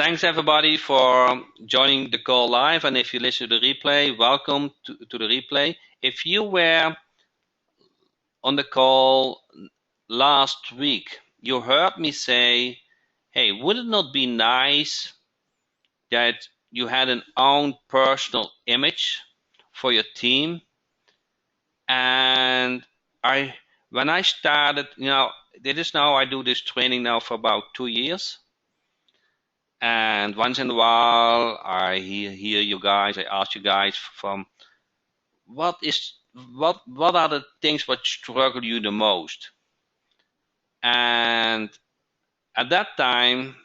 Thanks everybody for joining the call live, and if you listen to the replay, welcome to the replay. If you were on the call last week, you heard me say, hey, would it not be nice that you had an own personal image for your team? And when I started, I do this training now for about 2 years. And once in a while, I hear you guys, I ask you guys from what are the things that struggle you the most? And at that time,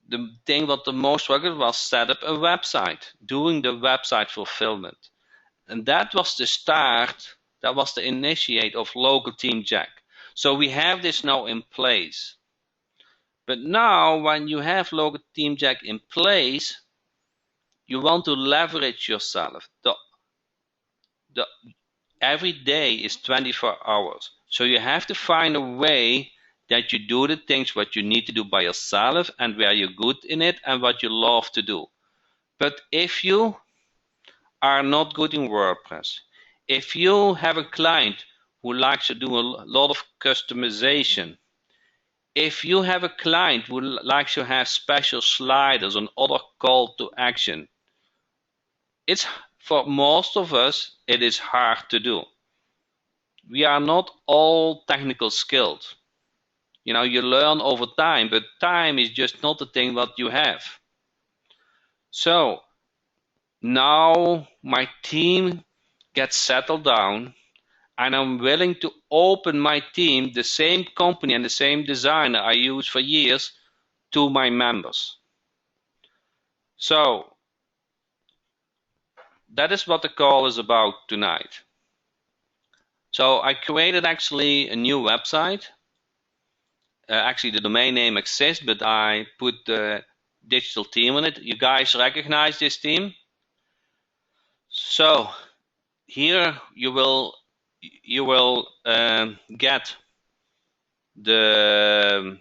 the thing that the most struggled was set up a website, doing the website fulfillment. And that was the start, that was the initiate of Local Team Jack. So we have this now in place. But now when you have Local Team Jack in place, you want to leverage yourself. Every day is 24 hours. So you have to find a way that you do the things what you need to do by yourself and where you're good in it and what you love to do. But if you are not good in WordPress, if you have a client who likes to do a lot of customization, if you have a client who likes to have special sliders and other call to action, it's for most of us, it is hard to do. We are not all technical skilled. You learn over time, but time is just not the thing that you have. So now my team gets settled down, and I'm willing to open my team, the same company and the same designer I used for years, to my members. So that is what the call is about tonight. So I created actually a new website. Actually, the domain name exists, but I put the digital team on it. You guys recognize this team? So here you will get the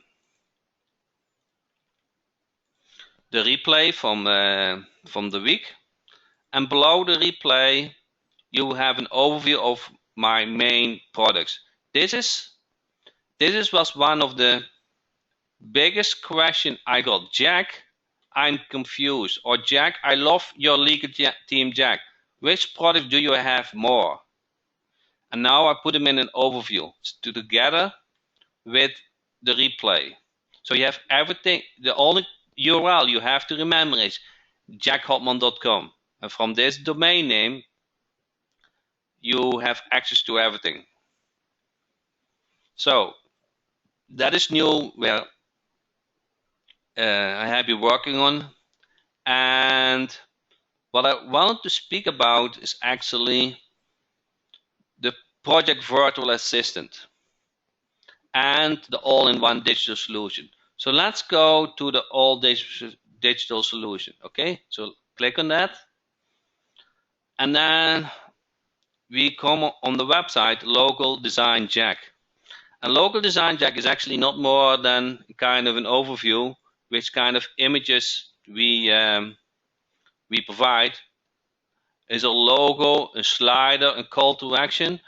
replay from the week, and below the replay you have an overview of my main products. This was one of the biggest question I got. Jack, I'm confused. Or Jack, I love your Legal Team Jack. Which product do you have more? And now I put them in an overview together with the replay. So you have everything. The only URL you have to remember is jackhotman.com. And from this domain name, you have access to everything. So that is new, where I have been working on. And what I want to speak about is actually the Project Virtual Assistant and the all-in-one digital solution. So let's go to the all digital solution. Okay, so click on that. And then we come on the website Local Design Jack. And Local Design Jack is actually not more than kind of an overview which kind of images we provide. Is a logo, a slider, a call to action,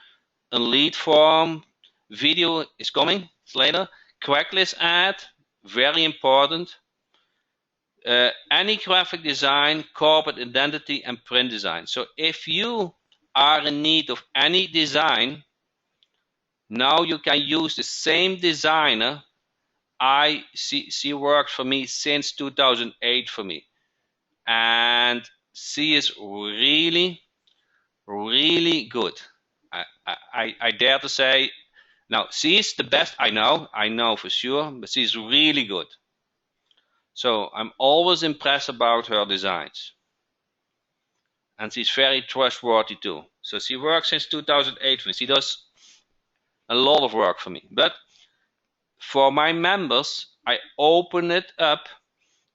a lead form, video is coming later, quick list ad, very important, any graphic design, corporate identity, and print design. So if you are in need of any design, now you can use the same designer. She worked for me since 2008 for me, and she is really, really good. I dare to say, now she's the best I know for sure, but she's really good. So I'm always impressed about her designs, and she's very trustworthy too. So she works since 2008 for me. She does a lot of work for me. But for my members, I open it up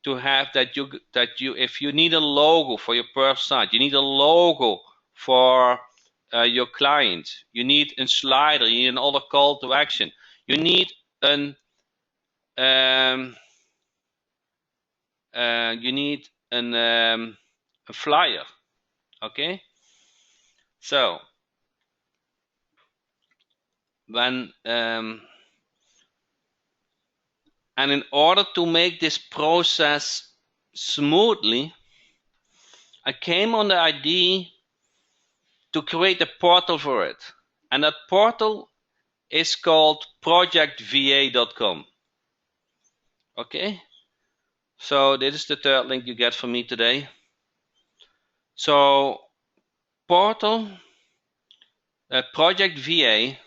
to have that you if you need a logo for your personal site, you need a logo for your client, you need a slider, you need another call to action, you need an you need a flyer. Okay, so when and in order to make this process smoothly, I came on the idea to create a portal for it, and that portal is called projectva.com. Okay, so this is the third link you get from me today. So portal Project VA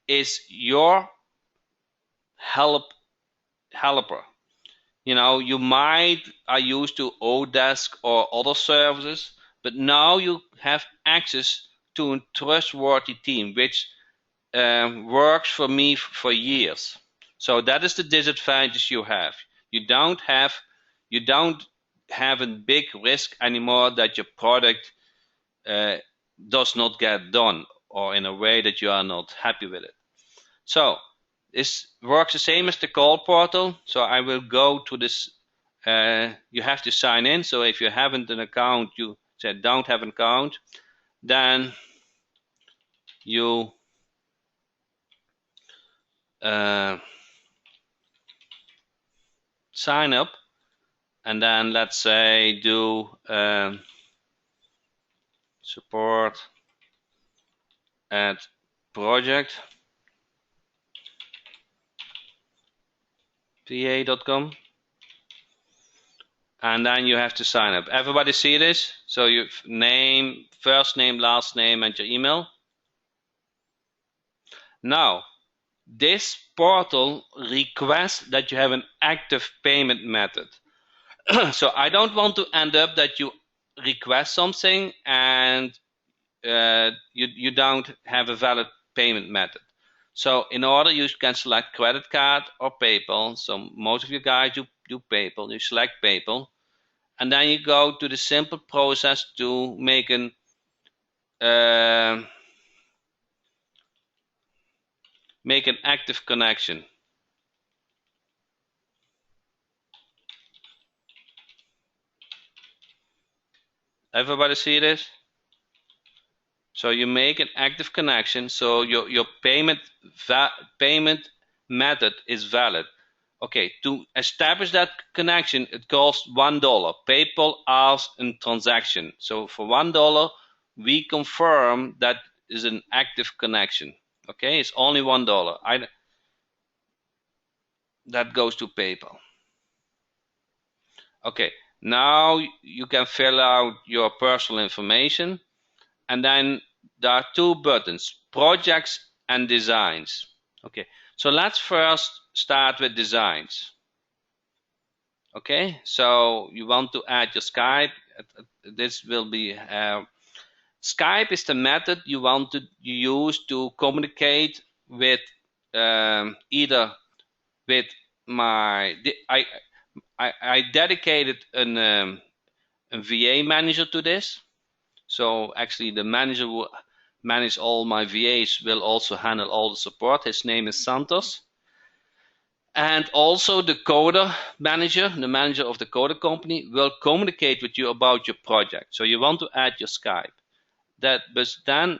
is your helper. You know, you might are used to Odesk or other services, but now you have access to a trustworthy team, which works for me for years. So that is the disadvantage you have. You don't have a big risk anymore that your product does not get done or in a way that you are not happy with it. So this works the same as the call portal. So I will go to this. You have to sign in. So if you haven't an account, you said don't have an account, then you sign up, and then let's say do support at projectva.com, and then you have to sign up. Everybody see this? So your name, first name, last name, and your email. Now, this portal requests that you have an active payment method. So I don't want to end up that you request something and you don't have a valid payment method. So in order, you can select credit card or PayPal. So most of you guys do PayPal. You select PayPal, and then you go to the simple process to make an active connection. Everybody see this? So you make an active connection, so your payment method is valid. Okay, to establish that connection, it costs $1. PayPal asks a transaction. So for $1, we confirm that is an active connection. Okay, it's only $1. That goes to PayPal. Okay, now you can fill out your personal information, and then there are two buttons, projects and designs. Okay, so let's first start with designs. Okay, so you want to add your Skype. This will be Skype is the method you want to use to communicate with either with my I dedicated a VA manager to this. So actually the manager who manages all my VAs will also handle all the support. His name is Santos. And also the coder manager, the manager of the coder company, will communicate with you about your project. So you want to add your Skype. But then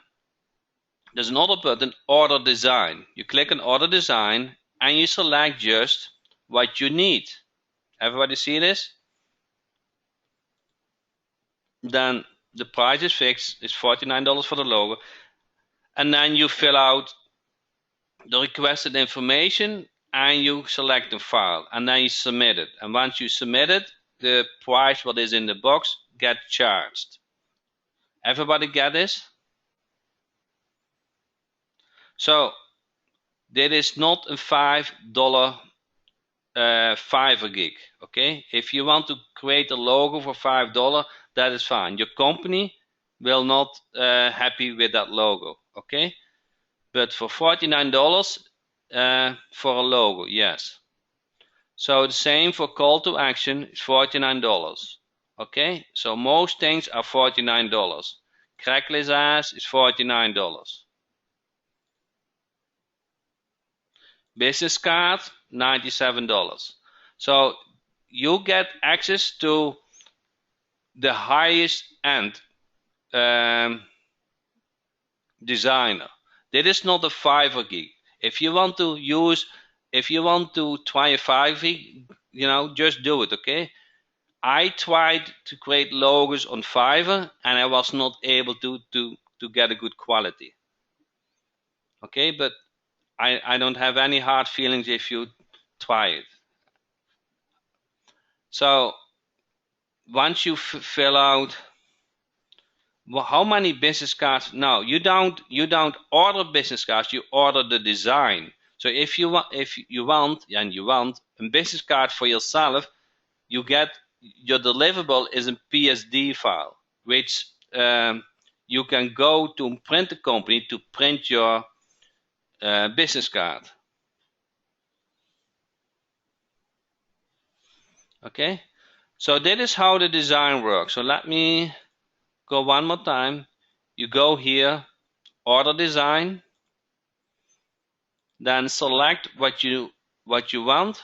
there's another button, order design. You click on order design and you select just what you need. Everybody see this? Then the price is fixed, it's $49 for the logo. And then you fill out the requested information and you select the file, and then you submit it. And once you submit it, the price what is in the box gets charged. Everybody get this? So that is not a $5 Fiverr gig. Okay, if you want to create a logo for $5, that is fine. Your company will not happy with that logo. Okay, but for $49 for a logo, yes. So the same for call to action is $49. Okay, so most things are $49. Crackles ass is $49. Business card, $97. So you get access to the highest end designer. That is not a Fiverr gig. If you want to try a Fiverr gig, just do it, okay? I tried to create logos on Fiverr and I was not able to get a good quality. Okay, but I don't have any hard feelings if you try it. So once you fill out how many business cards, no, you don't order business cards, you order the design. So if you want a business card for yourself, you get your deliverable is a PSD file, which you can go to a printer company to print your business card. Okay, so that is how the design works. So let me go one more time. You go here, order design, then select what you want.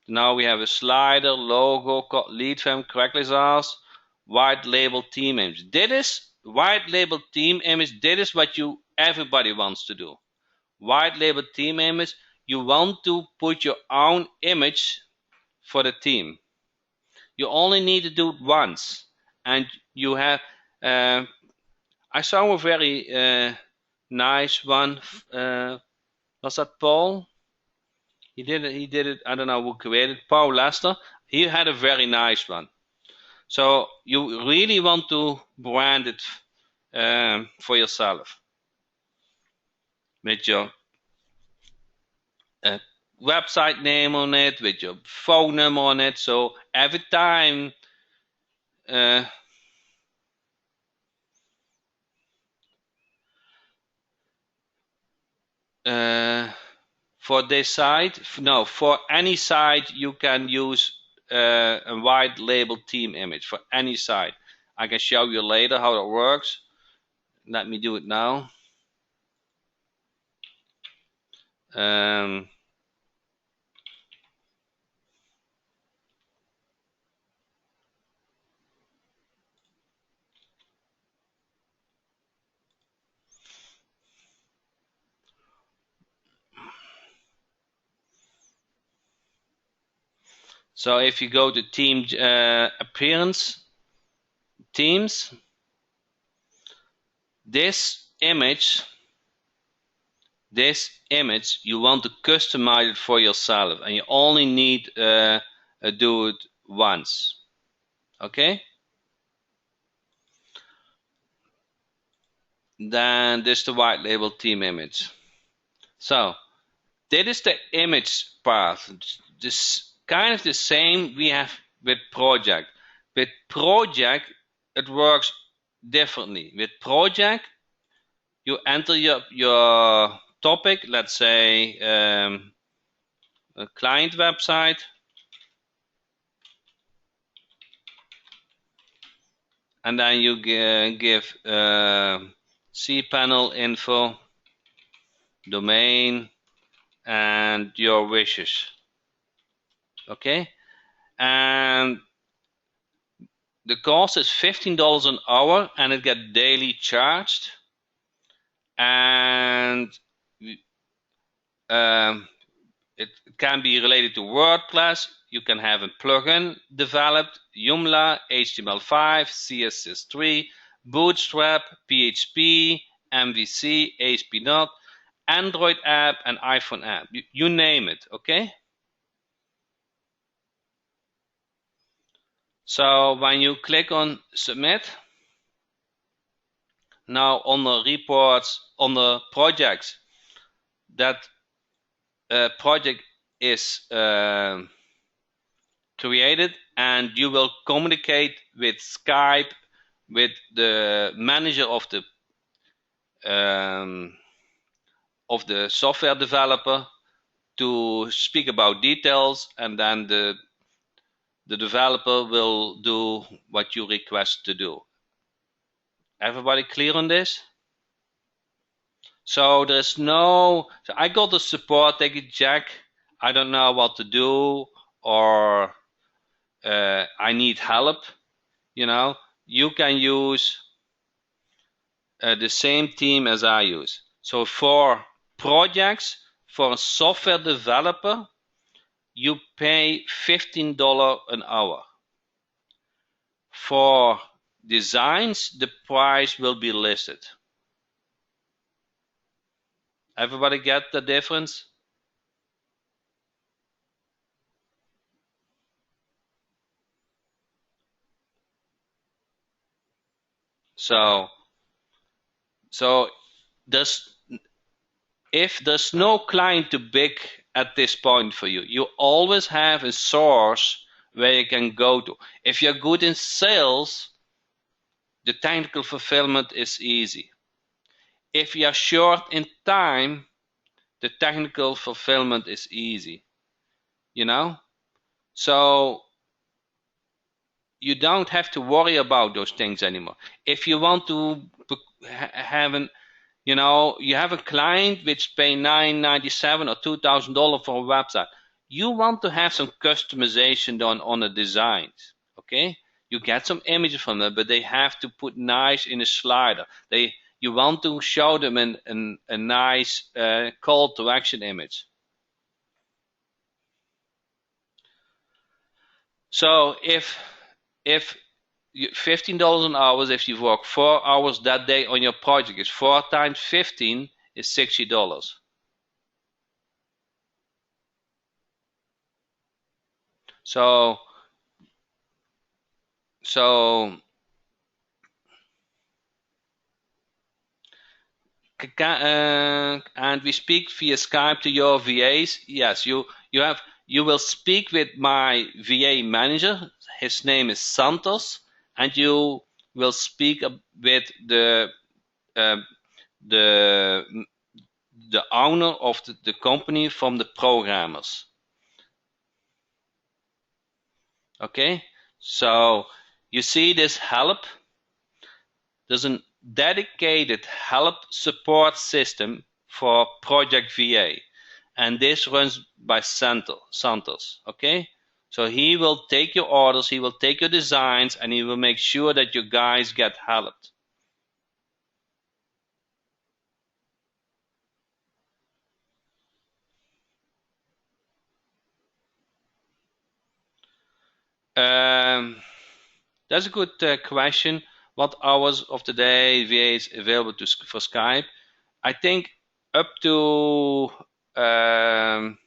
Now we have a slider, logo, lead frame, Craigslist ads, white label team image. That is white label team image. That is what everybody wants to do. White label team image. You want to put your own image for the team. You only need to do it once, and you have. I saw a very nice one. Was that Paul? He did it. I don't know who created it. Paul Lester. He had a very nice one. So you really want to brand it for yourself with your website name on it, with your phone number on it. So every time for this site, no, for any site you can use a white label team image for any site. I can show you later how it works. Let me do it now. So if you go to team appearance, teams, this image, you want to customize it for yourself, and you only need do it once. Okay? Then this is the white label team image. So that is the image part. This kind of the same we have with project. With project, it works differently. With project, you enter your topic, let's say a client website, and then you give cPanel info, domain, and your wishes. Okay, and the cost is $15 an hour, and it gets daily charged. And it can be related to WordPress. You can have a plugin developed, Joomla, HTML5, CSS3, Bootstrap, PHP, MVC, ASP.NET, Android app, and iPhone app. You name it, okay? So when you click on submit, now on the reports, on the projects, that project is created, and you will communicate with Skype with the manager of the software developer to speak about details, and then the developer will do what you request to do. Everybody clear on this? So there's no, so I got the support ticket, Jack. I don't know what to do, or I need help, you can use the same team as I use. So for projects, for a software developer, you pay $15 an hour. For designs, the price will be listed. Everybody get the difference? So if there's no client too big at this point for you, you always have a source where you can go to. If you're good in sales, the technical fulfillment is easy. If you're short in time, the technical fulfillment is easy. So you don't have to worry about those things anymore. If you want to have you have a client which pay $997 or $2,000 for a website. You want to have some customization done on the designs, okay? You get some images from them, but they have to put nice in a slider. You want to show them a nice call to action image. So if $15 an hour, if you work 4 hours that day on your project, is 4 times 15 is $60. So and we speak via Skype to your VAs. Yes, you will speak with my VA manager. His name is Santos, and you will speak with the owner of the company from the programmers. Okay, so you see this help. There's a dedicated help support system for Project VA, and this runs by Santos. Okay, so he will take your orders, he will take your designs, and he will make sure that your guys get helped. That's a good question. What hours of the day VA is available for Skype? I think up to the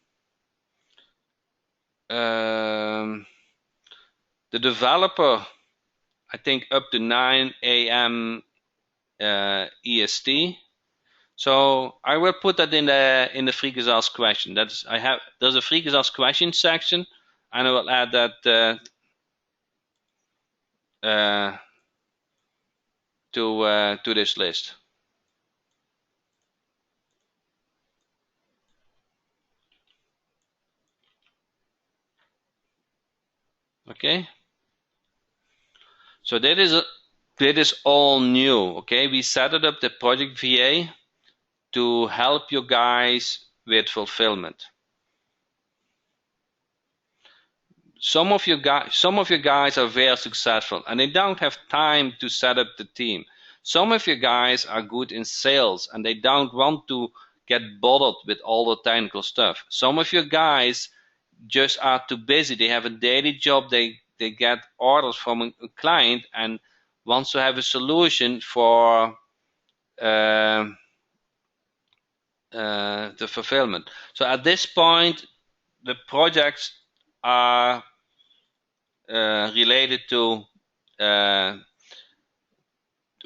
developer, I think up to 9 a.m. EST. So I will put that in the Freakers Ask question. There's a Freakers Ask question section, and I will add that to this list. Okay. So that is all new. Okay, we set it up the Project VA to help you guys with fulfillment. Some of you guys are very successful and they don't have time to set up the team. Some of you guys are good in sales and they don't want to get bothered with all the technical stuff. Some of you guys just are too busy. They have a daily job. They get orders from a client and wants to have a solution for the fulfillment. So at this point, the projects are related to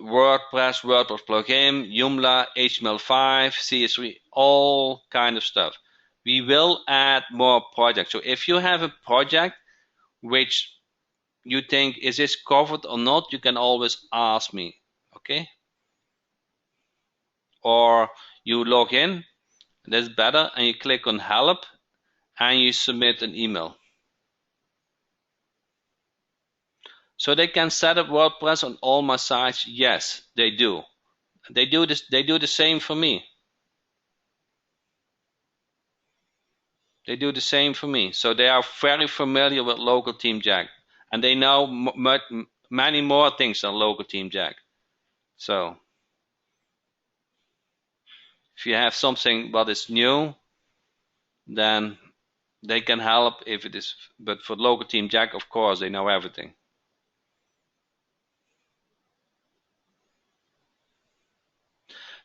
WordPress plugin, Joomla, HTML5, CSS3, all kind of stuff. We will add more projects. So if you have a project which you think is this covered or not, you can always ask me, okay? Or you log in, that's better, and you click on help and you submit an email. So they can set up WordPress on all my sites. Yes, they do. They do this. They do the same for me. They do the same for me. So they are very familiar with Local Team Jack. and they know many more things than local team Jack. So if you have something what is new, then they can help if it is. But for local team Jack, of course, they know everything.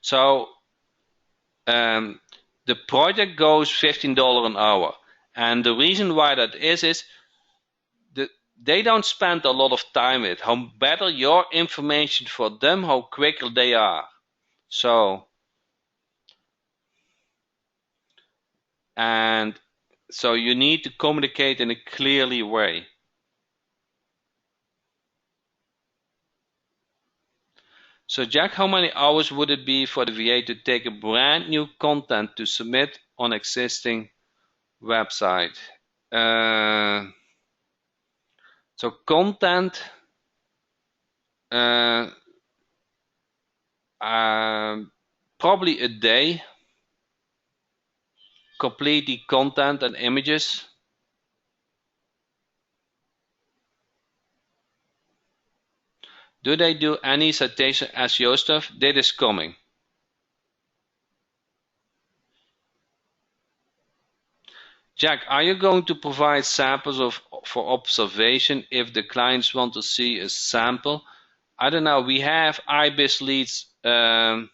So the project goes $15 an hour, and the reason why that is they don't spend a lot of time with how better your information for them, how quicker they are. So and so you need to communicate in a clearly way. So Jack, how many hours would it be for the VA to take a brand new content to submit on existing website? So content, probably a day. Complete the content and images. Do they do any citation SEO stuff? That is coming. Jack, are you going to provide samples for observation if the clients want to see a sample? I don't know. We have IBIS leads. I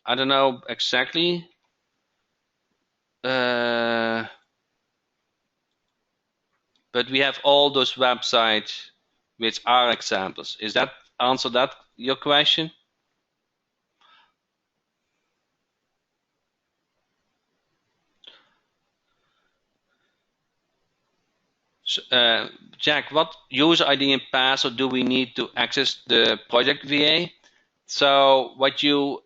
don't know exactly. But we have all those websites which are examples. Is that answer that your question? So, Jack, what user ID and password do we need to access the project VA? So what you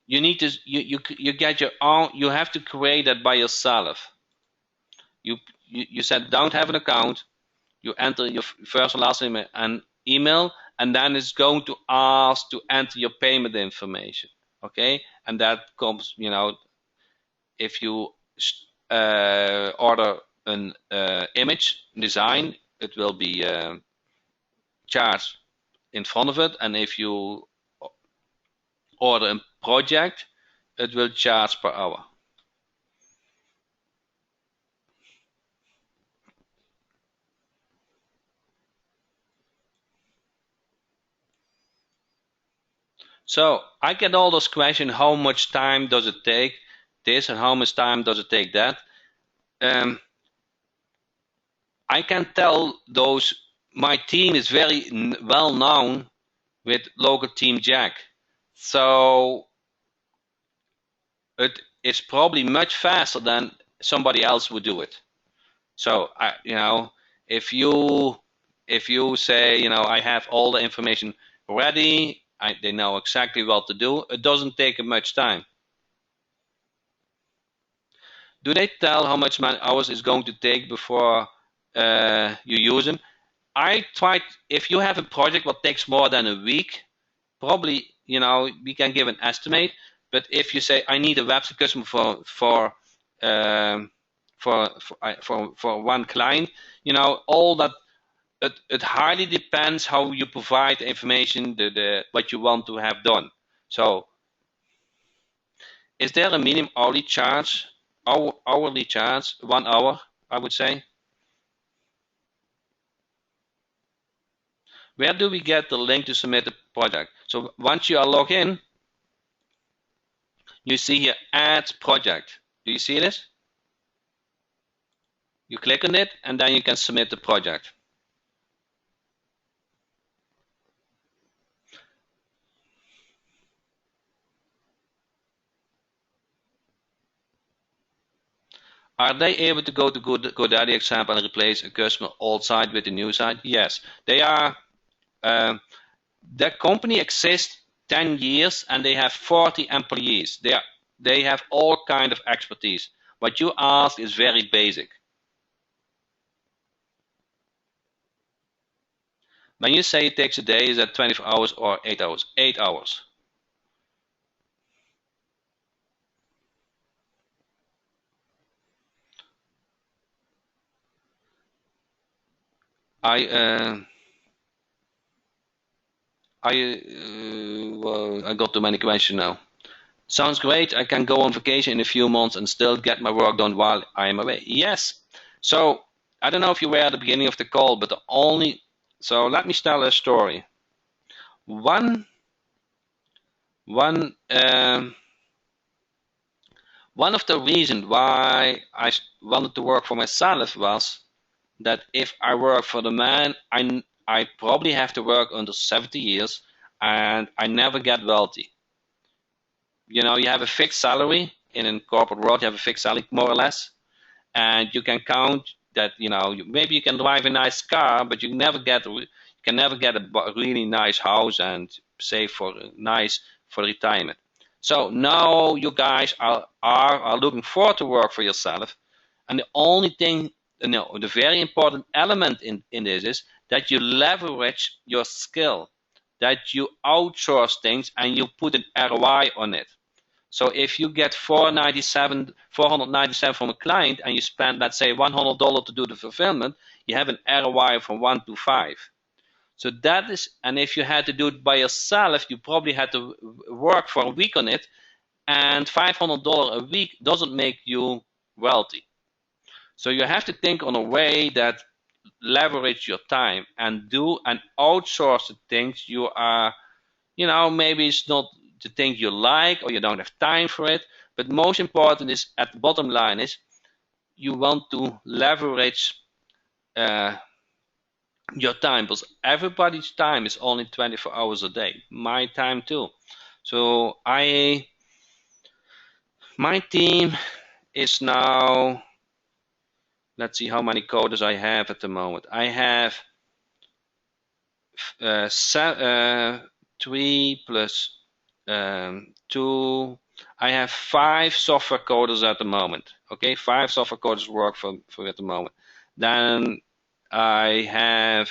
you need to you get your own. You have to create that by yourself. You said don't have an account. You enter your first and last name and email, and then it's going to ask to enter your payment information. Okay, and that comes, if you order an image design, it will be charged in front of it, and if you order a project, it will charge per hour. So I get all those questions: how much time does it take this, and how much time does it take that? I can tell those. My team is very well known with local team Jack, so it's probably much faster than somebody else would do it. So if you say, I have all the information ready, they know exactly what to do. It doesn't take much time. Do they tell how much hours it's going to take before you use them? I tried. If you have a project that takes more than a week, probably we can give an estimate. But if you say I need a website customer for one client, all that, it highly depends how you provide the information, what you want to have done. So, is there a minimum hourly charge? Hourly charge, 1 hour, I would say. Where do we get the link to submit the project? So once you are logged in, you see here add project. Do you see this? You click on it and then you can submit the project. Are they able to go to GoDaddy example and replace a customer old site with a new site? Yes, they are. The company exists 10 years and they have 40 employees. They have all kind of expertise. What you ask is very basic. When you say it takes a day, is that 24 hours or 8 hours? 8 hours. Well, I got too many questions now. Sounds great. I can go on vacation in a few months and still get my work done while I am away. Yes. So I don't know if you were at the beginning of the call, but so let me tell a story. One one one of the reasons why I wanted to work for myself was that if I work for the man, I probably have to work under 70 years and I never get wealthy. You know, you have a fixed salary in a corporate world, you have a fixed salary more or less, and you can count that, you know, maybe you can drive a nice car, but you can never get a really nice house and save for nice for retirement. So now you guys are looking forward to work for yourself, and the only thing, the very important element in this is that you leverage your skill, that you outsource things and you put an ROI on it. So if you get 497 from a client and you spend, let's say, $100 to do the fulfillment, you have an ROI from 1 to 5. So that is, and if you had to do it by yourself, you probably had to work for a week on it, and $500 a week doesn't make you wealthy. So you have to think on a way that leverage your time and do and outsource the things you are, maybe it's not the thing you like or you don't have time for it. But most important is, at the bottom line is, you want to leverage your time, because everybody's time is only 24 hours a day. My time too. So my team is now, let's see how many coders I have at the moment. I have 3 plus 2. I have 5 software coders at the moment. Okay, 5 software coders work for at the moment. Then I have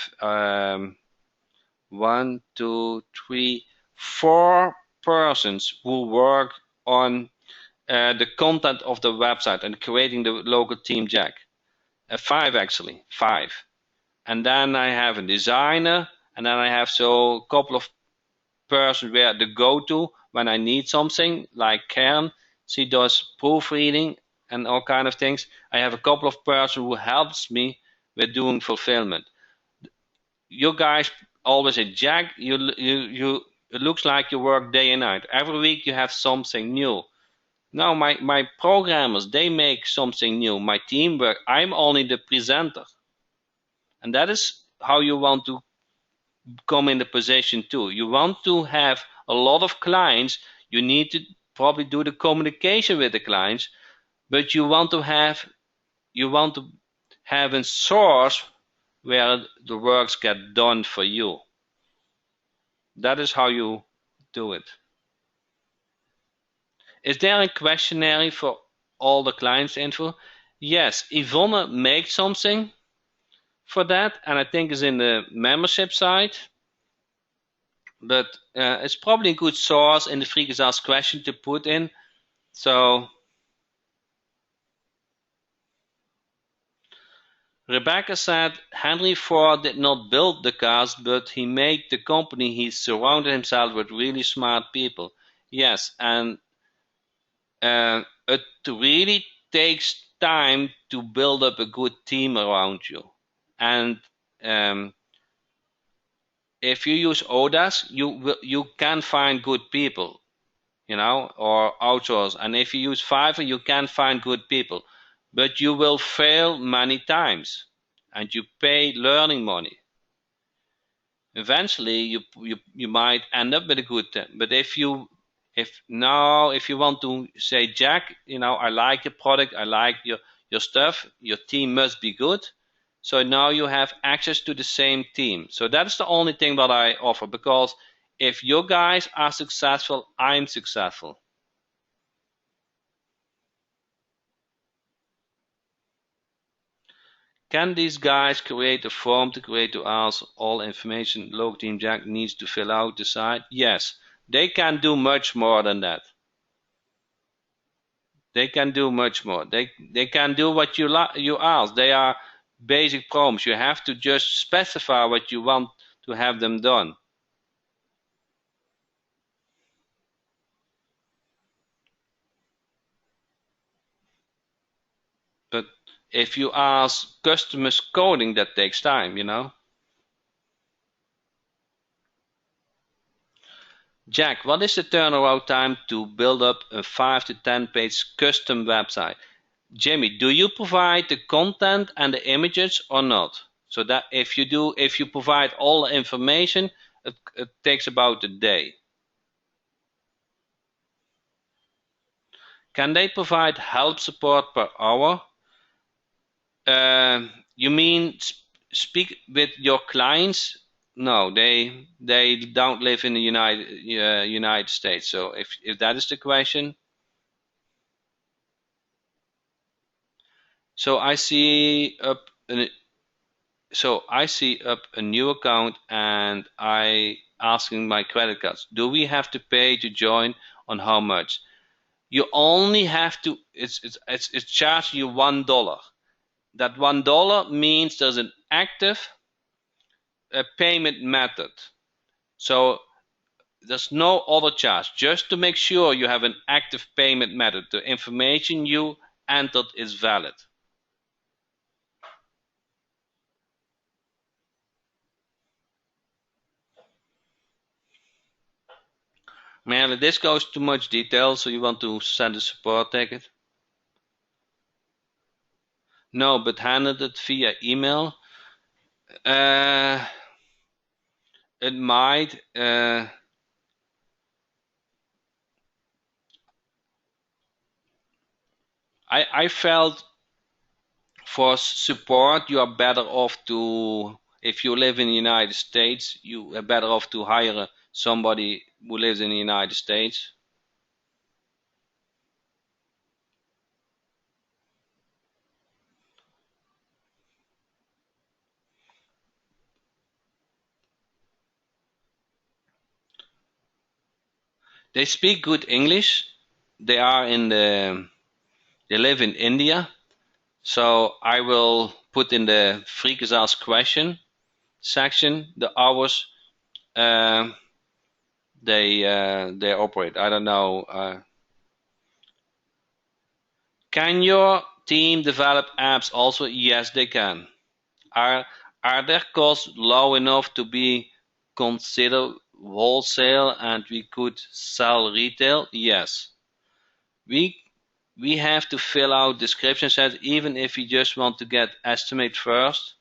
1, 2, 3, 4 persons who work on the content of the website and creating the local team Jack. 5 actually, 5. And then I have a designer, and then I have a couple of persons where the go-to when I need something, like Karen. She does proofreading and all kind of things. I have a couple of persons who helps me with doing fulfillment. You guys always say, Jack, it looks like you work day and night. Every week you have something new. Now my programmers, they make something new. My teamwork, I'm only the presenter. And that is how you want to come in the position too. You want to have a lot of clients. You need to probably do the communication with the clients, but you want to have a source where the works get done for you. That is how you do it. Is there a questionnaire for all the clients' info? Yes, Yvonne makes something for that, and I think it's in the membership side. But it's probably a good source in the Freakers Ask question to put in. So Rebecca said Henry Ford did not build the cars, but he made the company. He surrounded himself with really smart people. Yes, and it really takes time to build up a good team around you. And if you use Odas, you can find good people, or outsource. And if you use Fiverr, you can find good people, but you will fail many times, and you pay learning money. Eventually, you might end up with a good team. But if you want to say, Jack, I like your product, I like your stuff, your team must be good. So now you have access to the same team. So that's the only thing that I offer, because if you guys are successful, I'm successful. Can these guys create a form to ask all information Local Team Jack needs to fill out the site? Yes, they can do much more than that. They can do much more. They can do what you ask. They are basic prompts. You have to just specify what you want to have them done. But if you ask customers coding, that takes time, you know. Jack, what is the turnaround time to build up a 5 to 10 page custom website? Jimmy, do you provide the content and the images or not? So that if you provide all the information, it takes about a day. Can they provide help support per hour? You mean speak with your clients? No, they don't live in the United States. So if that is the question, so I see up an, a new account and I asking my credit cards. Do we have to pay to join? On how much? You only have to. It's charging you $1. That $1 means there's an active payment method. So there's no other charge. Just to make sure you have an active payment method, the information you entered is valid. Man, this goes too much detail, so you want to send a support ticket? No, but handle it via email. It might. I felt for support you are better off to, if you live in the United States, you are better off to hire somebody who lives in the United States. They speak good English. They are in the. They live in India. So I will put in the Freakazoz question section the hours they operate. I don't know. Can your team develop apps also? Yes, they can. Are their costs low enough to be considered wholesale and we could sell retail? Yes. We we have to fill out description sets even if we just want to get estimate first.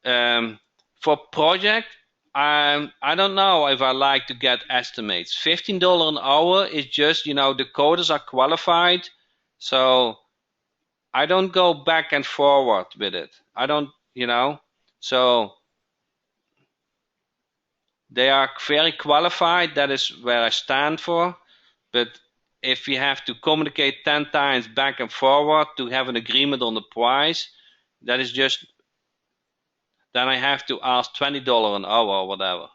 For project, I don't know if I like to get estimates. $15 an hour is just, the coders are qualified, so I don't go back and forward with it. I don't, so they are very qualified. That is where I stand for. But if we have to communicate 10 times back and forward to have an agreement on the price, that is just, then I have to ask $20 an hour or whatever.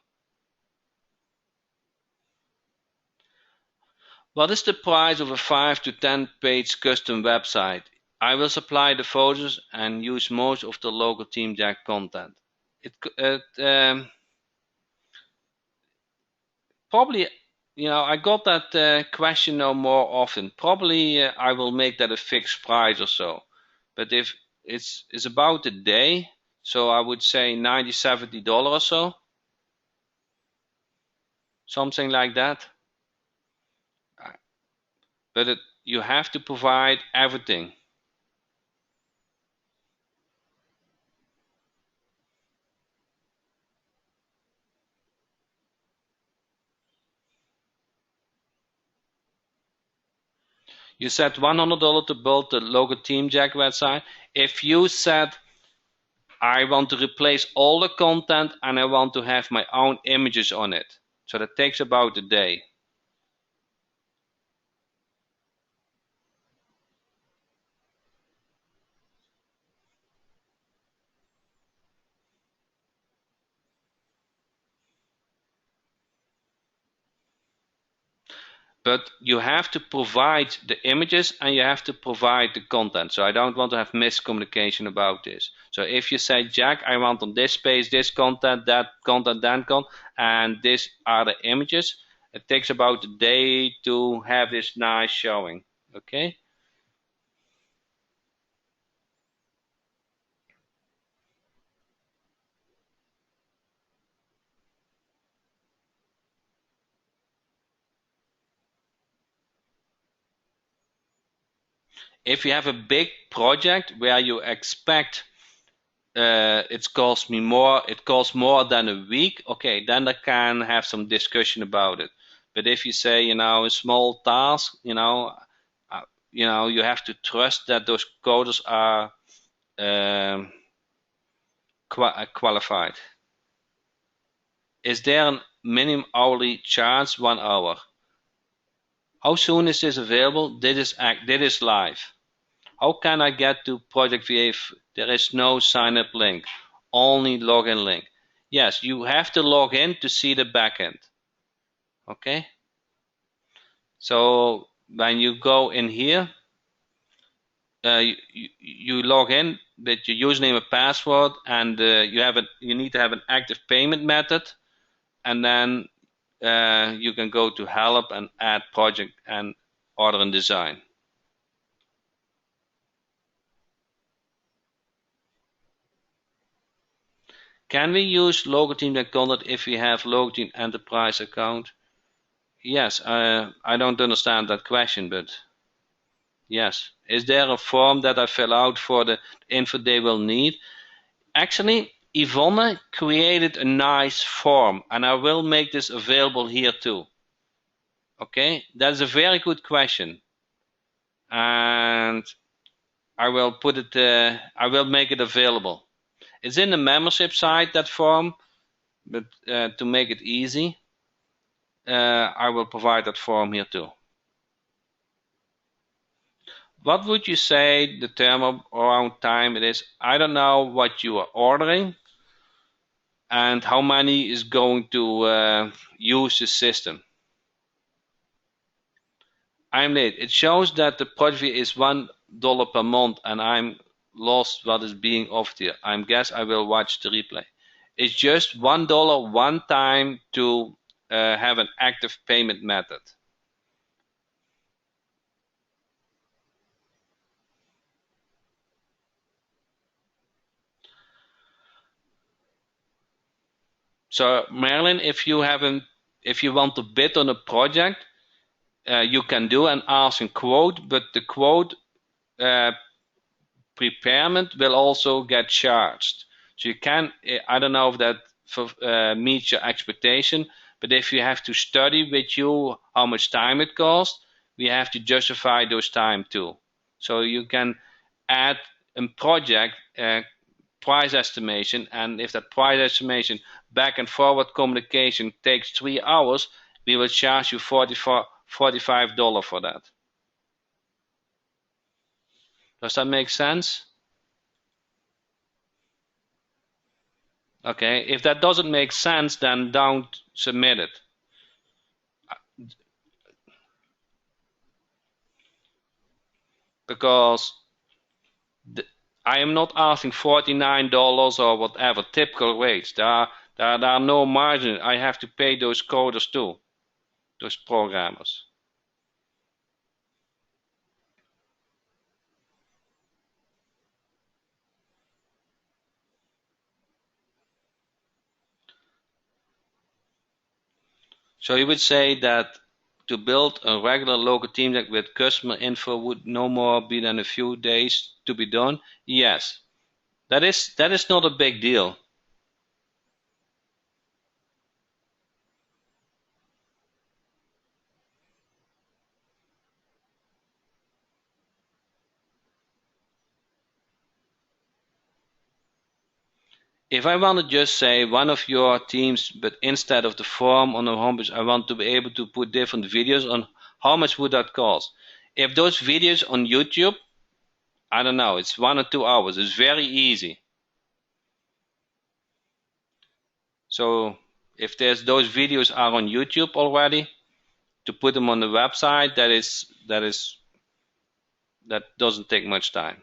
What is the price of a 5 to 10 page custom website? I will supply the photos and use most of the local Team Jack content. Probably, I got that question now more often. Probably I will make that a fixed price or so. But if it's about a day, so I would say $90, $70 or so. Something like that. But you have to provide everything. You said $100 to build the logo Team Jack website. If you said, I want to replace all the content and I want to have my own images on it. So that takes about a day. but you have to provide the images and you have to provide the content. So I don't want to have miscommunication about this. So if you say, Jack, I want on this page this content, that content, that content, and these are the images, it takes about a day to have this nice showing. Okay. If you have a big project where you expect it costs more than a week, okay, then I can have some discussion about it. But if you say, a small task, you have to trust that those coders are qualified. Is there a minimum hourly charge? 1 hour. How soon is this available? This is live. How can I get to Project VA? There is no sign up link, only login link. Yes, you have to log in to see the backend. Okay. So when you go in here, you log in with your username and password, and you need to have an active payment method, and then you can go to help and add project and order and design. Can we use LogoTeam.content if we have LogoTeam Enterprise account? Yes, I don't understand that question, but yes. Is there a form that I fill out for the info they will need? Actually, Yvonne created a nice form, and I will make this available here too. Okay, that's a very good question, and I will put it. I will make it available. It's in the membership site, that form, but to make it easy, I will provide that form here too. What would you say the term around time it is? I don't know what you are ordering and how many is going to use the system. I'm late. It shows that the project fee is $1 per month and I'm lost what is being offered here. I guess I will watch the replay. It's just $1 one time to have an active payment method. So Marilyn, if you want to bid on a project, you can do and ask a quote, but the quote preparement will also get charged. So you can, I don't know if that meets your expectation, but if you have to study with you how much time it costs, we have to justify those time too. So you can add a project price estimation, and if that price estimation back and forward communication takes 3 hours, we will charge you $45 for that. Does that make sense? Okay, if that doesn't make sense, then don't submit it. Because I am not asking $49 or whatever, typical rates. There are no margins. I have to pay those coders too, those programmers. So you would say that to build a regular local team deck with customer info would no more be than a few days to be done? Yes. That is not a big deal. If I want to just say one of your teams, but instead of the form on the homepage, I want to be able to put different videos on, how much would that cost? If those videos on YouTube, I don't know, it's 1 or 2 hours. It's very easy. So if those videos are on YouTube already, to put them on the website, that doesn't take much time.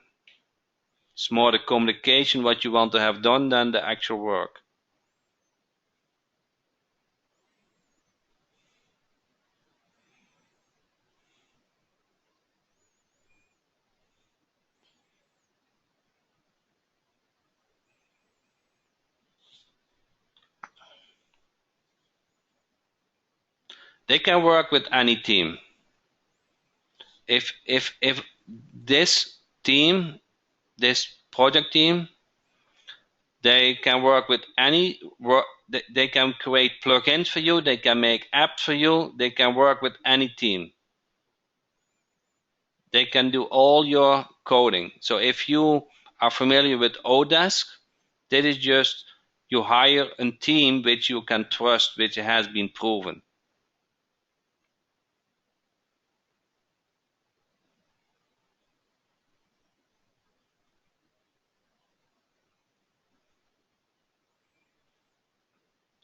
It's more the communication, what you want to have done, than the actual work. They can work with any team. If this team, this project team, they can work with any work. They can create plugins for you. They can make apps for you. They can work with any team. They can do all your coding. So if you are familiar with Odesk, that is just you hire a team which you can trust, which has been proven.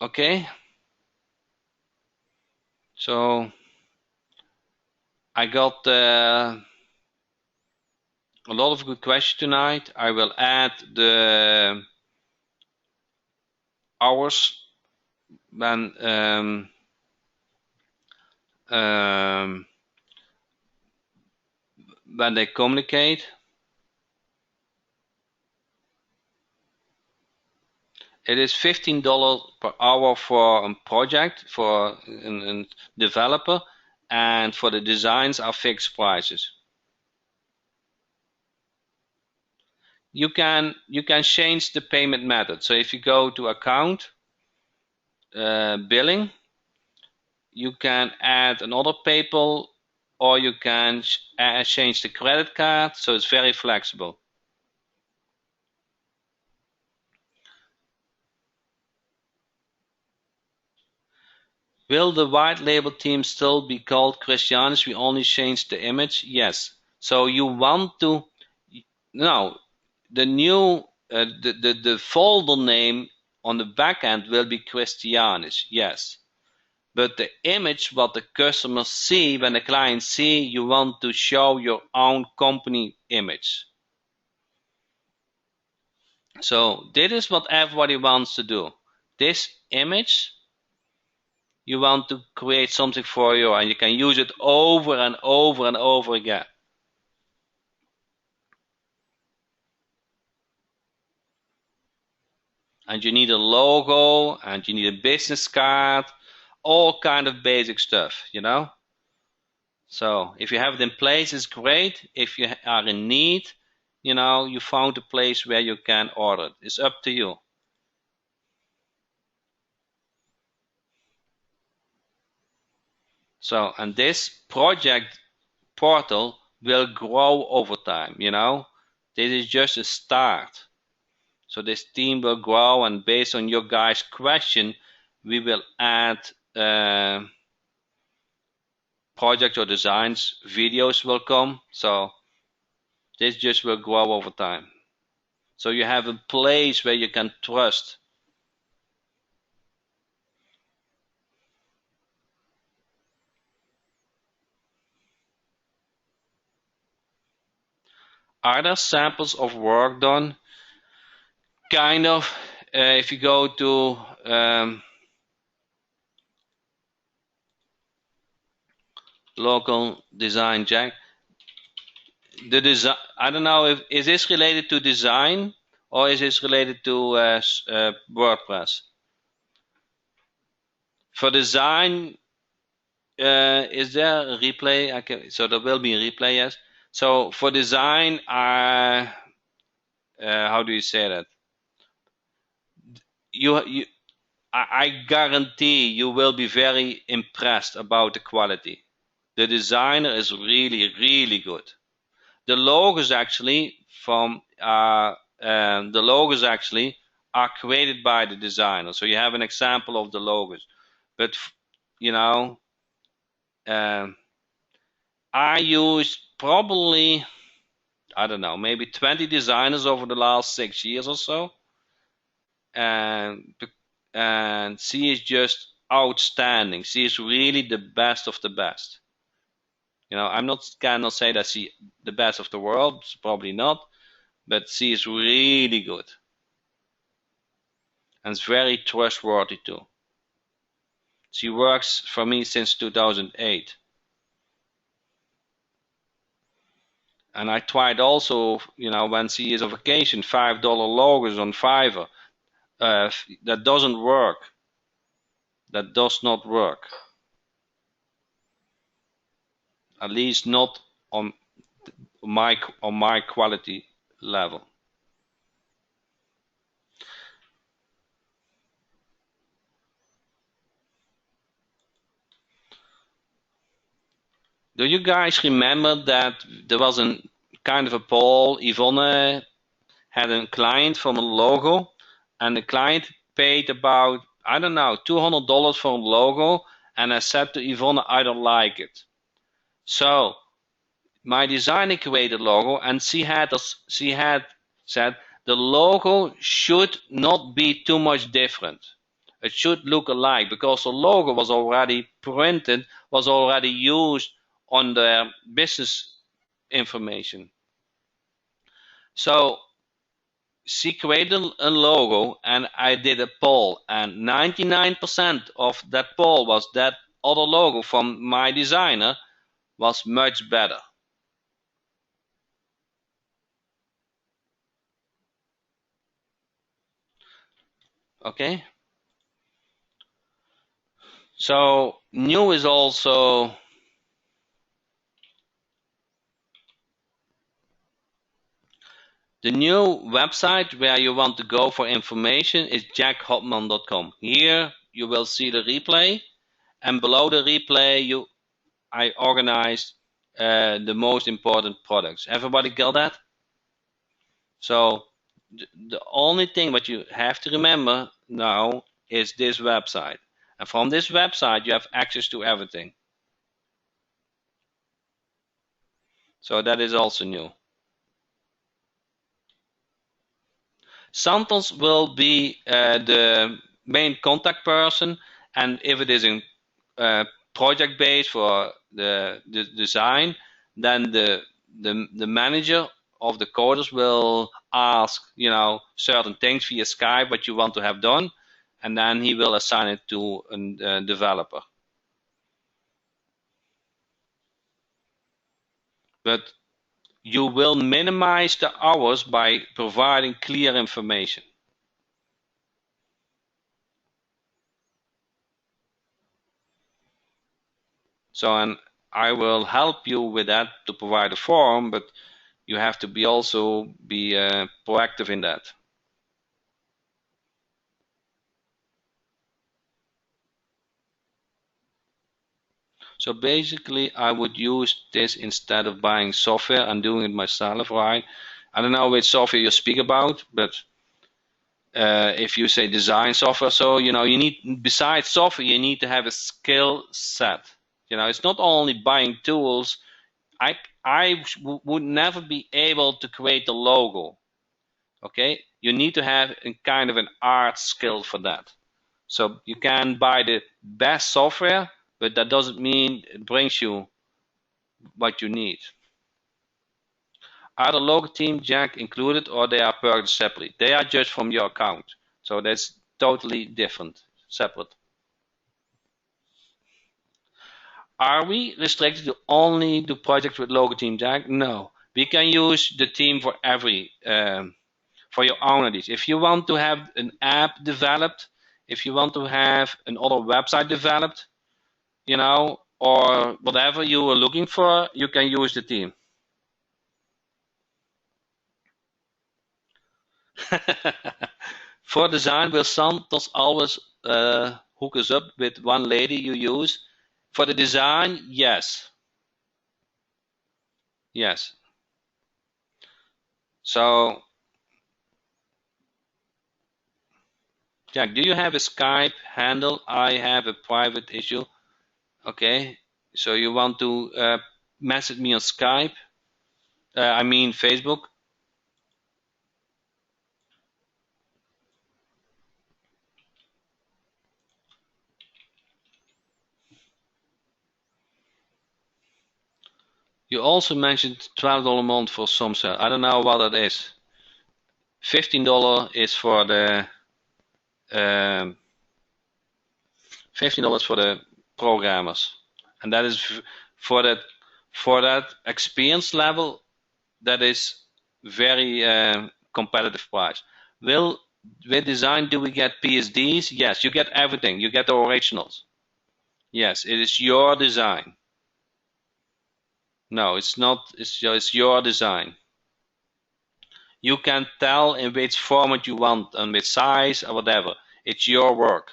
Okay. So I got a lot of good questions tonight. I will add the hours when they communicate. It is $15 per hour for a project, for a developer, and for the designs are fixed prices. You can change the payment method. So if you go to account, billing, you can add another PayPal, or you can change the credit card. So it's very flexible. Will the white label team still be called Christianis? We only changed the image. Yes. So you want to now the new the folder name on the back end will be Christianis. Yes. But the image what the customers see, when the clients see, you want to show your own company image. So this is what everybody wants to do. This image, you want to create something for you, and you can use it over and over and over again. And you need a logo, and you need a business card, all kind of basic stuff, you know. So if you have it in place, it's great. If you are in need, you know, you found a place where you can order it. It's up to you. So, and this project portal will grow over time, you know. This is just a start. So this team will grow, and based on your guys' question, we will add projects or designs, videos will come. So this just will grow over time. So you have a place where you can trust. Are there samples of work done? Kind of. If you go to local design jack, the design. I don't know if is this related to design or is this related to WordPress. For design, is there a replay? So there will be a replay, yes. So for design, how do you say that? I guarantee you will be very impressed about the quality. The designer is really, really good. The logos actually the logos actually are created by the designer. So you have an example of the logos, but you know, I used probably, I don't know, maybe 20 designers over the last 6 years or so, and C is just outstanding. She is really the best of the best. Cannot say that she the best of the world, probably not, but she is really good and is very trustworthy too. She works for me since 2008. And I tried also, when she is on vacation, $5 logos on Fiverr. That doesn't work. That does not work. At least not on my quality level. Do you guys remember that there was a kind of a poll? Yvonne had a client from a logo, and the client paid about, I don't know, $200 for a logo, and I said to Yvonne, I don't like it. So my designer created a logo, and she had said the logo should not be too much different. It should look alike, because the logo was already printed, was already used on their business information. So she created a logo, and I did a poll, and 99% of that poll was that other logo from my designer was much better. Okay. So new is also the new website where you want to go for information is jackhopman.com. Here you will see the replay, and below the replay I organized the most important products. Everybody got that? So the only thing what you have to remember now is this website. And from this website you have access to everything. So that is also new. Santos will be the main contact person, and if it is a project base for the design, then the manager of the coders will ask certain things via Skype what you want to have done, and then he will assign it to a developer. But you will minimize the hours by providing clear information. So, and I will help you with that to provide a forum, but you have to be proactive in that. So basically, I would use this instead of buying software and doing it myself, right? I don't know which software you speak about, but if you say design software, so you need, besides software, you need to have a skill set. It's not only buying tools. I would never be able to create a logo. Okay, you need to have a kind of an art skill for that. So you can buy the best software, but that doesn't mean it brings you what you need. Are the logo team Jack included, or they are purchased separately? They are just from your account, so that's totally different, separate. Are we restricted to only do projects with logo team Jack? No, we can use the team for every for your own ideas. If you want to have an app developed, if you want to have another website developed, or whatever you are looking for, you can use the team. For design, will Santos always hook us up with one lady you use? For the design, yes. Yes. So, Jack, do you have a Skype handle? I have a private issue. Okay. So you want to message me on Skype? I mean Facebook? You also mentioned $12 a month for some sale. I don't know what that is. $15 is for the $15 for the programmers, and that is for that experience level. That is very competitive price. With design, do we get PSDs? Yes, you get everything. You get the originals. Yes, it is your design. No, it's not. It's your design. You can tell in which format you want and which size or whatever. It's your work.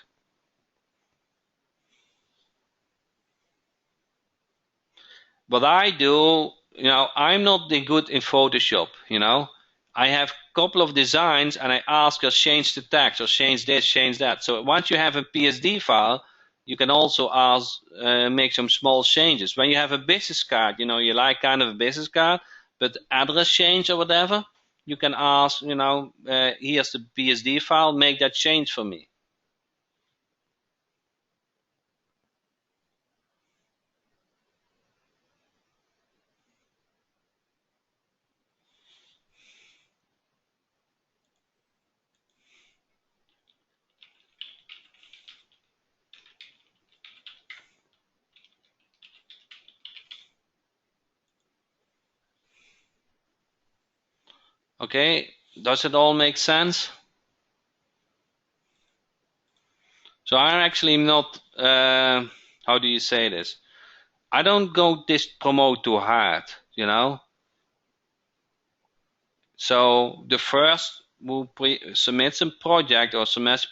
What I do, I'm not the good in Photoshop, I have a couple of designs and I ask her change the text or change this, change that. So once you have a PSD file, you can also ask, make some small changes. When you have a business card, you like kind of a business card, but address change or whatever, you can ask, here's the PSD file, make that change for me. Okay, does it all make sense? So I'm actually not, how do you say this? I don't go this promote too hard, So the first who submits a project or submits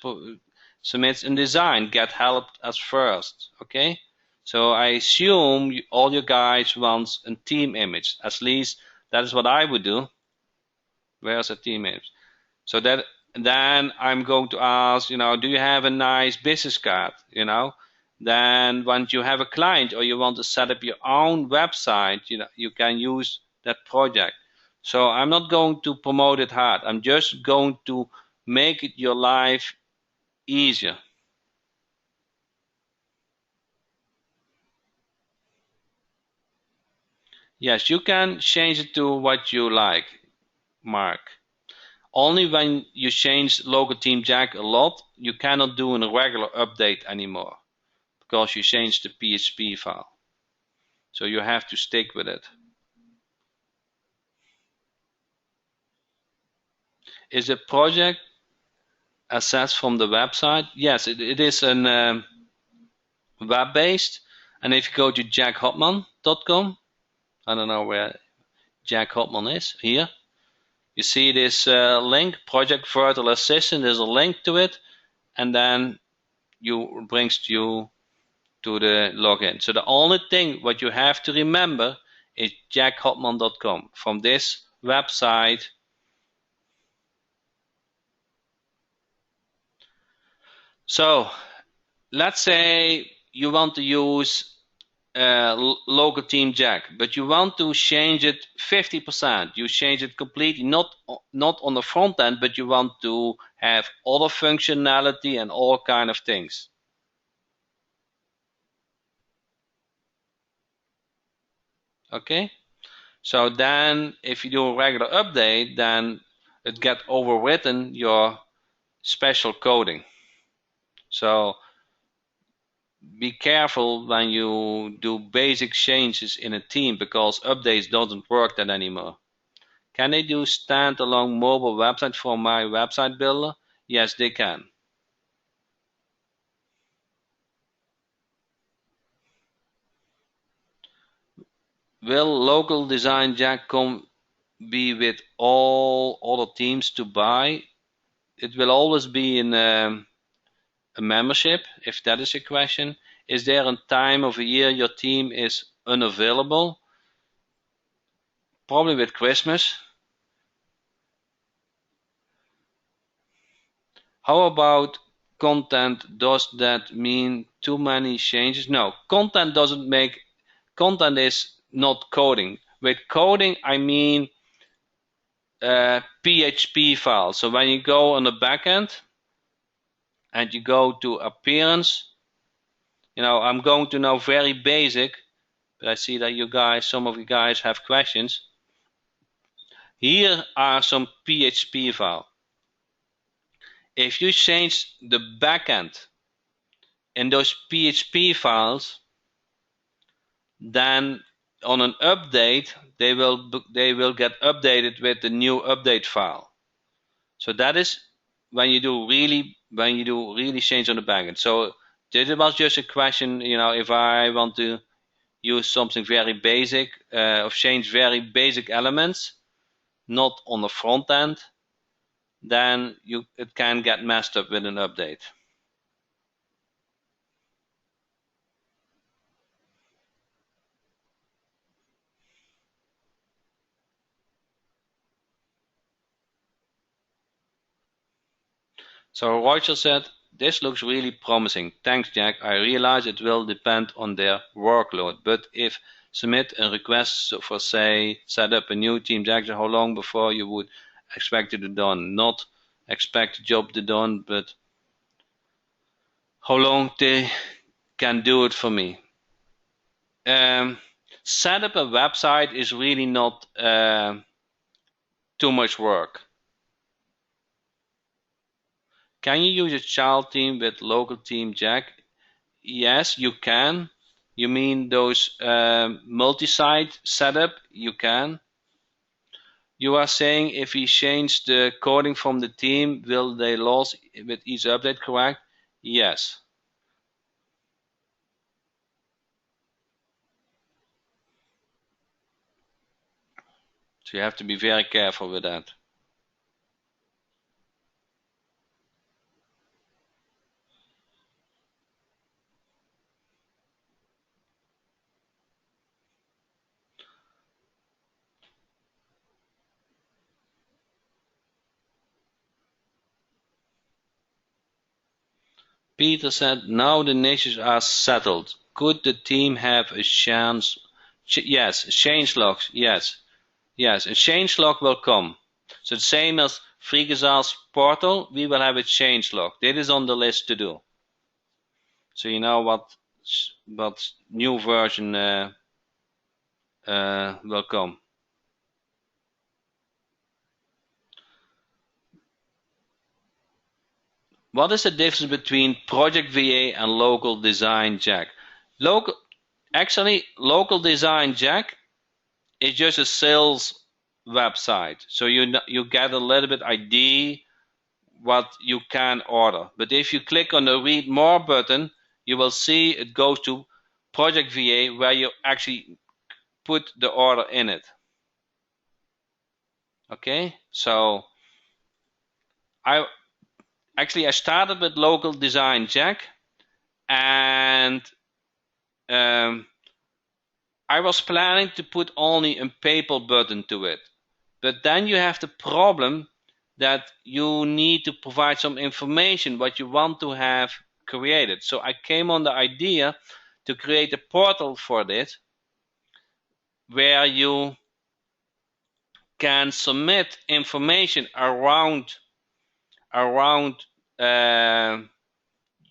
a design get helped as first, okay? So I assume all you guys want a team image. At least that is what I would do. Where's a team image? So that then I'm going to ask, do you have a nice business card? Then once you have a client or you want to set up your own website, you can use that project. So I'm not going to promote it hard. I'm just going to make it your life easier. Yes, you can change it to what you like, Mark. Only when you change local team Jack a lot, you cannot do a regular update anymore because you changed the PHP file. So you have to stick with it. Is the project accessed from the website? Yes, it is an web-based. And if you go to jackhopman.com, I don't know where Jack Hopman is, here. You see this link, Project Virtual Assistant, there's a link to it, and then brings you to the login. So the only thing what you have to remember is jackhopman.com. From this website, so let's say you want to use local team Jack, but you want to change it 50%. You change it completely, not on the front end, but you want to have other functionality and all kind of things. Okay, so then if you do a regular update, then it get overwritten your special coding. So be careful when you do basic changes in a team because updates doesn't work that anymore. Can they do standalone mobile website for my website builder? Yes, they can. Will local design Jack come be with all other teams to buy? It will always be in a membership, if that is your question. Is there a time of a year your team is unavailable? Probably with Christmas. How about content? Does that mean too many changes? No, content doesn't make, content is not coding. With coding, I mean PHP file. So when you go on the backend and you go to appearance, I'm going to know very basic, But I see that you guys, some of you guys have questions. Here are some PHP files. If you change the backend in those PHP files, then on an update, they will get updated with the new update file. So that is when you do really change on the backend. So this was just a question, if I want to use something very basic, or change very basic elements, not on the front end, then it can get messed up with an update. So Roger said, this looks really promising. Thanks, Jack. I realize it will depend on their workload, but if submit a request for, say, set up a new team, Jack, how long before you would expect it to be done? Not expect the job to be done, but how long they can do it for me. Set up a website is really not too much work. Can you use a child team with local team, Jack? Yes, you can. You mean those multi-site setup? You can. You are saying if we change the coding from the team, will they lose with each update, correct? Yes. So you have to be very careful with that. Peter said, now the niches are settled. Could the team have a chance? Yes, change logs. Yes, a change log will come. So the same as FreeGazal's portal, we will have a change log. That is on the list to do. So you know what new version will come. What is the difference between Project VA and Local Design Jack? Local Design Jack is just a sales website. So you get a little bit idea what you can order. But if you click on the read more button, you will see it goes to Project VA where you actually put the order in it. Okay, so I started with Local Design Jack, and I was planning to put only a PayPal button to it, but then you have the problem that you need to provide some information what you want to have created. So I came on the idea to create a portal for this where you can submit information around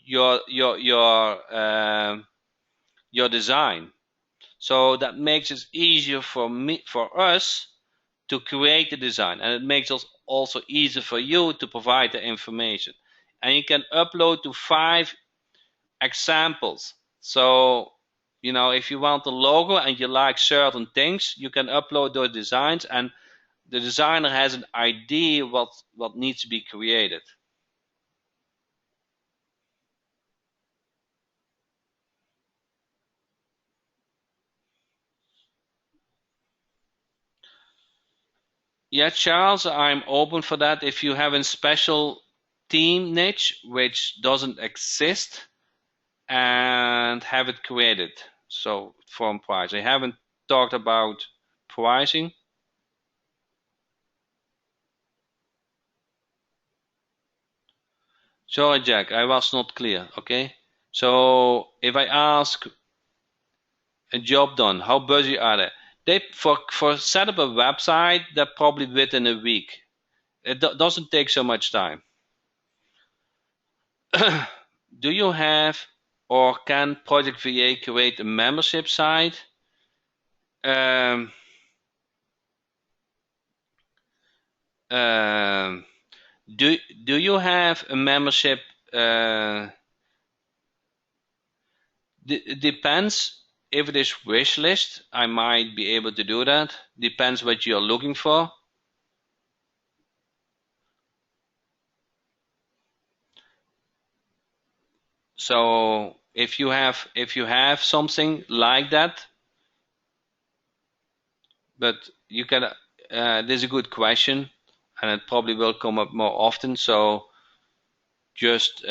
your design. So that makes it easier for us to create the design, and it makes it also easier for you to provide the information. And you can upload to 5 examples. So if you want the logo and you like certain things, you can upload those designs, and the designer has an idea what needs to be created. Yeah, Charles, I'm open for that. If you have a special theme niche which doesn't exist, and have it created. So from price. I haven't talked about pricing. Sorry, Jack, I was not clear. Okay. So if I ask a job done, how busy are they? They for set up a website, they're probably within a week. It doesn't take so much time. Do you have or can Project VA create a membership site? Um, um, do you have a membership? It depends. If it is wish list, I might be able to do that. Depends what you're looking for. So if you have something like that, but you can. This is a good question, and it probably will come up more often. So just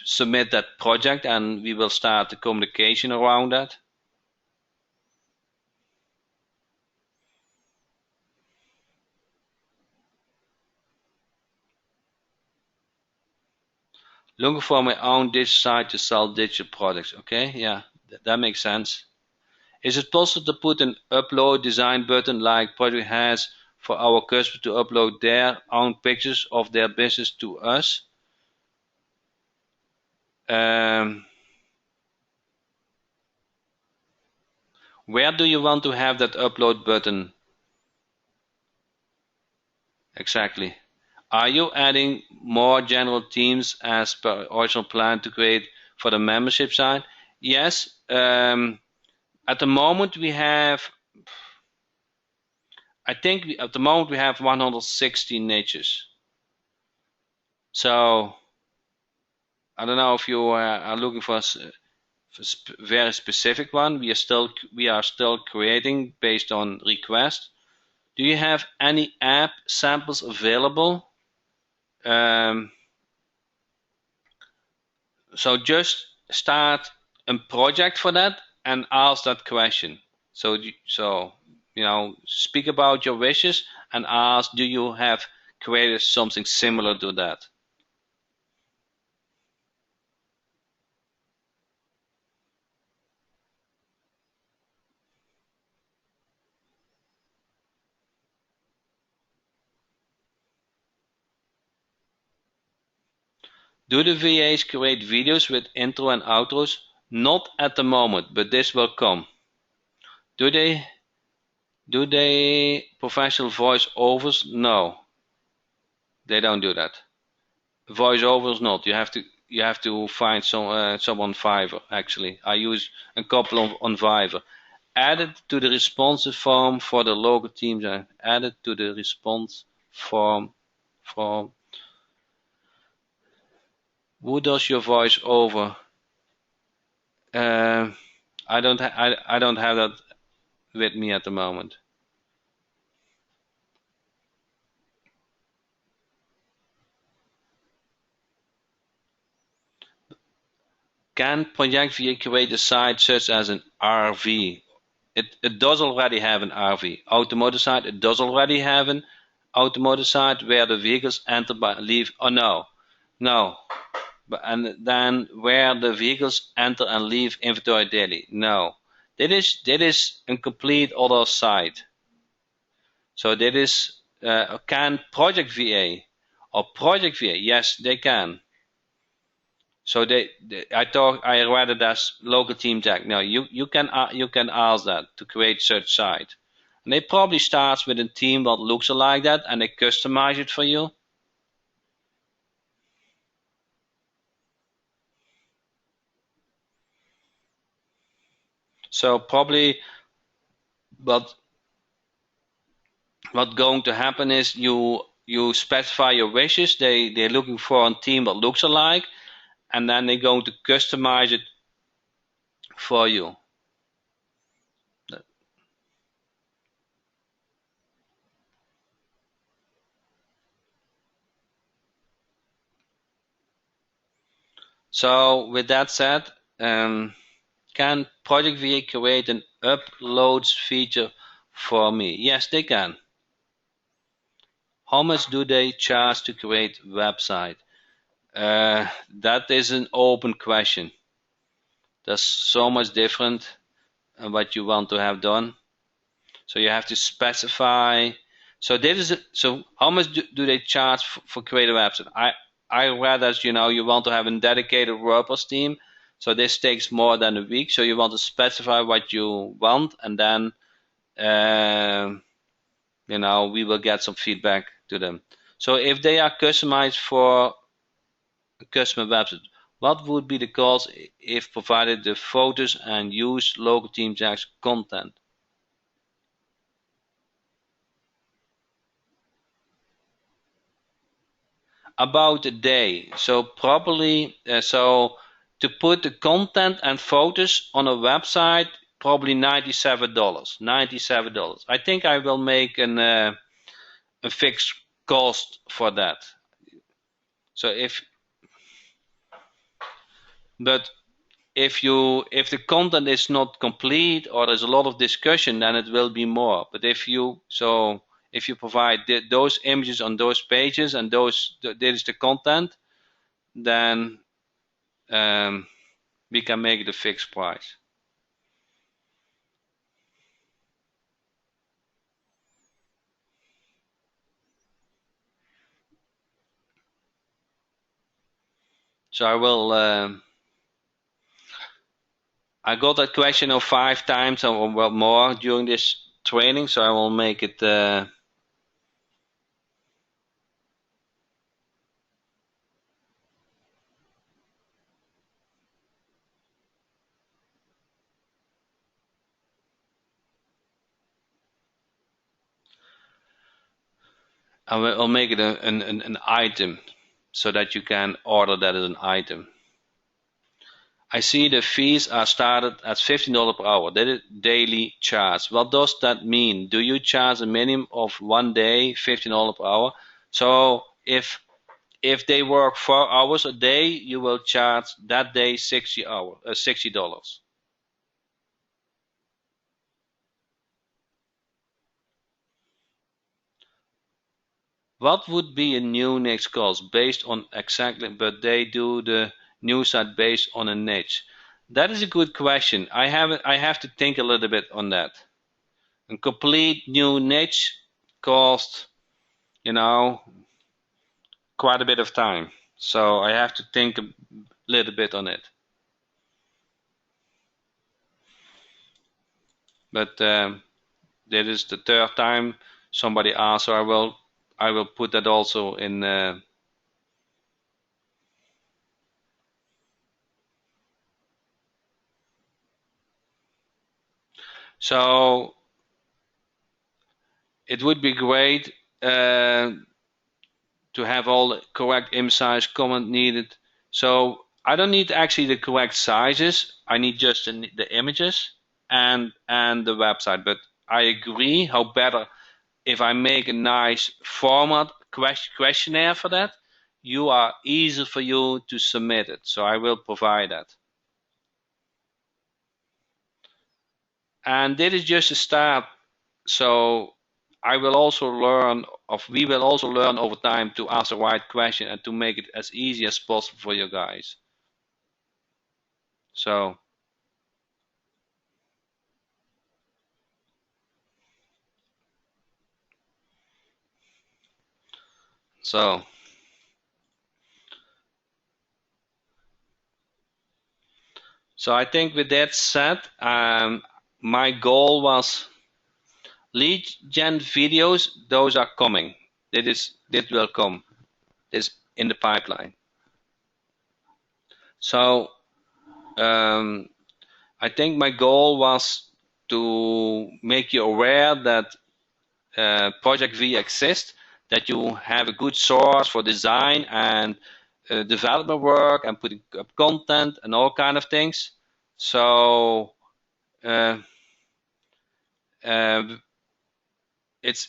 submit that project, and we will start the communication around that. Looking for my own digital site to sell digital products. Okay, yeah, that makes sense. Is it possible to put an upload design button like Project has for our customers to upload their own pictures of their business to us? Um, where do you want to have that upload button exactly? Are you adding more general themes as per original plan to create for the membership side? Yes. At the moment we have, I think at the moment we have 160 niches. So I don't know if you are looking for a very specific one. We are still creating based on request. Do you have any app samples available? Um, so just start a project for that and ask that question. So speak about your wishes and ask, do you have created something similar to that? Do the VAs create videos with intro and outros? Not at the moment, but this will come. Do they professional voice overs? No, they don't do that. Voice overs not. You have to find some on Fiverr. Actually, I use a couple on Fiverr. Add it to the responsive form for the local teams. Add it to the response form from who does your voice over? Uh, I don't have that with me at the moment. Can Project VA create a site such as an RV? It does already have an RV. Automotive site, it does already have an automotive site where the vehicles enter by leave. Oh no, no. And then where the vehicles enter and leave inventory daily. No. That is a complete other site. So that is can Project VA or Project VA? Yes, they can. So I read it as local team tech. No, you can ask that to create such site, and they probably starts with a team that looks like that, and they customize it for you. So probably what going to happen is you specify your wishes. They're looking for a team that looks alike, and then they're going to customize it for you. So with that said, can Project VA create an uploads feature for me? Yes, they can. How much do they charge to create website? That is an open question. There's so much different what you want to have done. So you have to specify. So how much do they charge for creating a website? I read as you want to have a dedicated WordPress team. So this takes more than a week. So you want to specify what you want, and then we will get some feedback to them. So if they are customized for a customer website, what would be the cost if provided the photos and used local Team Jack's content? About a day. So probably, so to put the content and photos on a website, probably $97. $97. I think I will make a fixed cost for that. So but if the content is not complete or there's a lot of discussion, then it will be more. But if you provide those images on those pages and that is the content, then we can make it a fixed price. So I got that question of 5 times or more during this training, so I will make it. I'll make it an item so that you can order that as an item. I see the fees are started at $15 per hour. That is daily charge. What does that mean? Do you charge a minimum of 1 day, $15 per hour? So if they work 4 hours a day, you will charge that day $60. What would be a new niche cost based on exactly, but they do the new site based on a niche? That is a good question. I have to think a little bit on that. A complete new niche cost, you know, quite a bit of time. So I have to think a little bit on it. But that is the third time somebody asked, so I will put that also in. So it would be great to have all the correct image size, comment needed. So I don't need actually the correct sizes. I need just the images and the website. But I agree how better if I make a nice format questionnaire for that, you are easy for you to submit it. So I will provide that. And this is just a start. So I will also learn, we will also learn over time to ask the right question and to make it as easy as possible for you guys. So, so, so I think with that said, my goal was lead gen videos. Those are coming. That will come. Is in the pipeline. So I think my goal was to make you aware that Project V exists, that you have a good source for design and development work and putting up content and all kind of things. So uh, uh, it's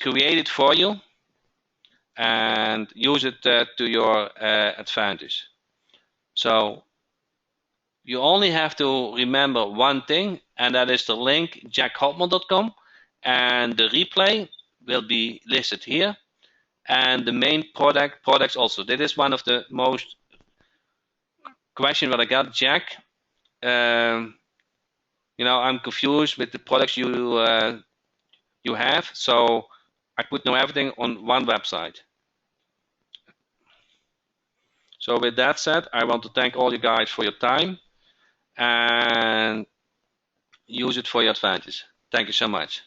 created for you and use it to your advantage. So you only have to remember one thing, and that is the link jackhotman.com, and the replay will be listed here, and the main products also. That is one of the most questions that I got, Jack. I'm confused with the products you have, so I put now everything on one website. So with that said, I want to thank all you guys for your time, and use it for your advantage. Thank you so much.